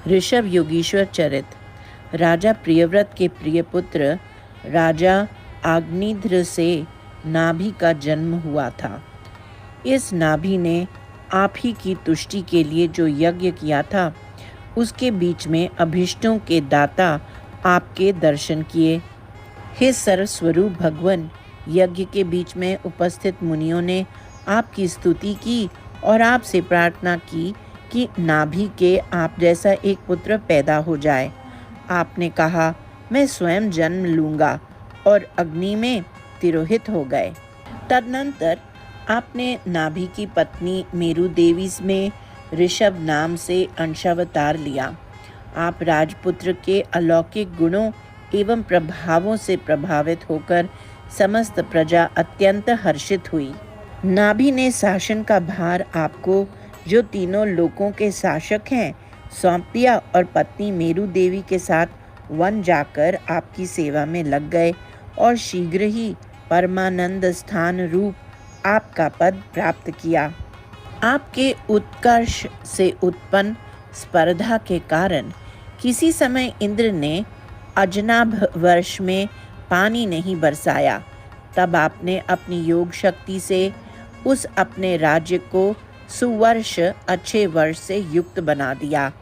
ऋषभ योगीश्वर चरित। राजा प्रियव्रत के प्रिय पुत्र राजा आग्निध्र से नाभि का जन्म हुआ था। इस नाभि ने आप ही की तुष्टि के लिए जो यज्ञ किया था, उसके बीच में अभीष्टों के दाता आपके दर्शन किए। हे सर्वस्वरूप भगवान, यज्ञ के बीच में उपस्थित मुनियों ने आपकी स्तुति की और आपसे प्रार्थना की कि नाभि के आप जैसा एक पुत्र पैदा हो जाए। आपने कहा, मैं स्वयं जन्म लूँगा, और अग्नि में तिरोहित हो गए। तदनंतर आपने नाभि की पत्नी मेरु देवी में ऋषभ नाम से अंशावतार लिया। आप राजपुत्र के अलौकिक गुणों एवं प्रभावों से प्रभावित होकर समस्त प्रजा अत्यंत हर्षित हुई। नाभि ने शासन का भार आपको, जो तीनों लोकों के शासक हैं, सौंप दिया और पत्नी मेरु देवी के साथ वन जाकर आपकी सेवा में लग गए और शीघ्र ही परमानंद स्थान रूप आपका पद प्राप्त किया। आपके उत्कर्ष से उत्पन्न स्पर्धा के कारण किसी समय इंद्र ने अजनाभ वर्ष में पानी नहीं बरसाया। तब आपने अपनी योग शक्ति से उस अपने राज्य को सुवर्ष अच्छे वर्ष से युक्त बना दिया।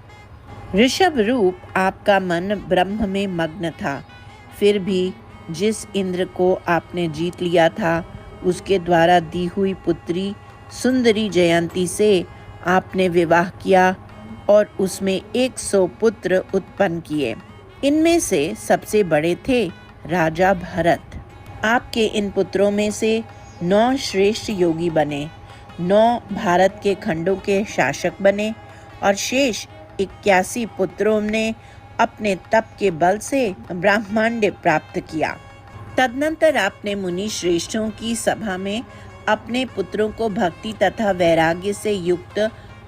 ऋषभ रूप आपका मन ब्रह्म में मग्न था। फिर भी जिस इंद्र को आपने जीत लिया था, उसके द्वारा दी हुई पुत्री सुंदरी जयंती से आपने विवाह किया और उसमें 100 पुत्र उत्पन्न किए। इनमें से सबसे बड़े थे राजा भरत। आपके इन पुत्रों में से 9 श्रेष्ठ योगी बने, 9 भारत के खंडों के शासक बने और शेष 81 पुत्रों ने अपने तप के बल से ब्रह्मांड प्राप्त किया। तदनंतर आपने मुनि श्रेष्ठों की सभा में अपने पुत्रों को भक्ति तथा वैराग्य से युक्त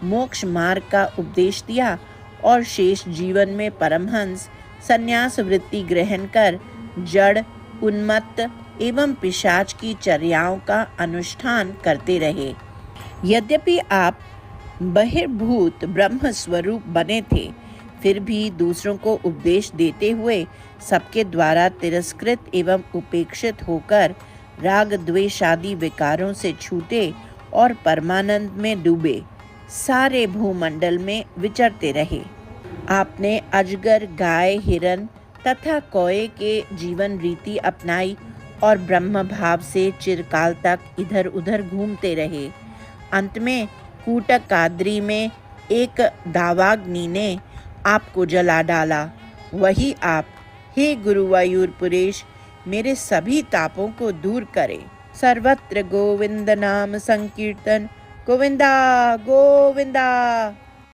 मोक्ष मार्ग का उपदेश दिया और शेष जीवन में परमहंस संन्यास वृत्ति ग्रहण कर जड़, उन्मत्त एवं पिशाच की चर्याओं का अनुष्ठान करते रहे। यद्यपि आप बहिर्भूत ब्रह्म स्वरूप बने थे, फिर भी दूसरों को उपदेश देते हुए सबके द्वारा तिरस्कृत एवं उपेक्षित होकर राग द्वेष आदि विकारों से छूटे और परमानंद में डूबे सारे भूमंडल में विचरते रहे। आपने अजगर, गाय, हिरन तथा कौए के जीवन रीति अपनाई और ब्रह्म भाव से चिरकाल तक इधर उधर घूमते रहे। अंत में कूटकाद्रि में एक दावाग्नि ने आपको जला डाला। वही आप, हे गुरुवायूरपुरेश, मेरे सभी तापों को दूर करे। सर्वत्र गोविंद नाम संकीर्तन, गोविंदा गोविंदा।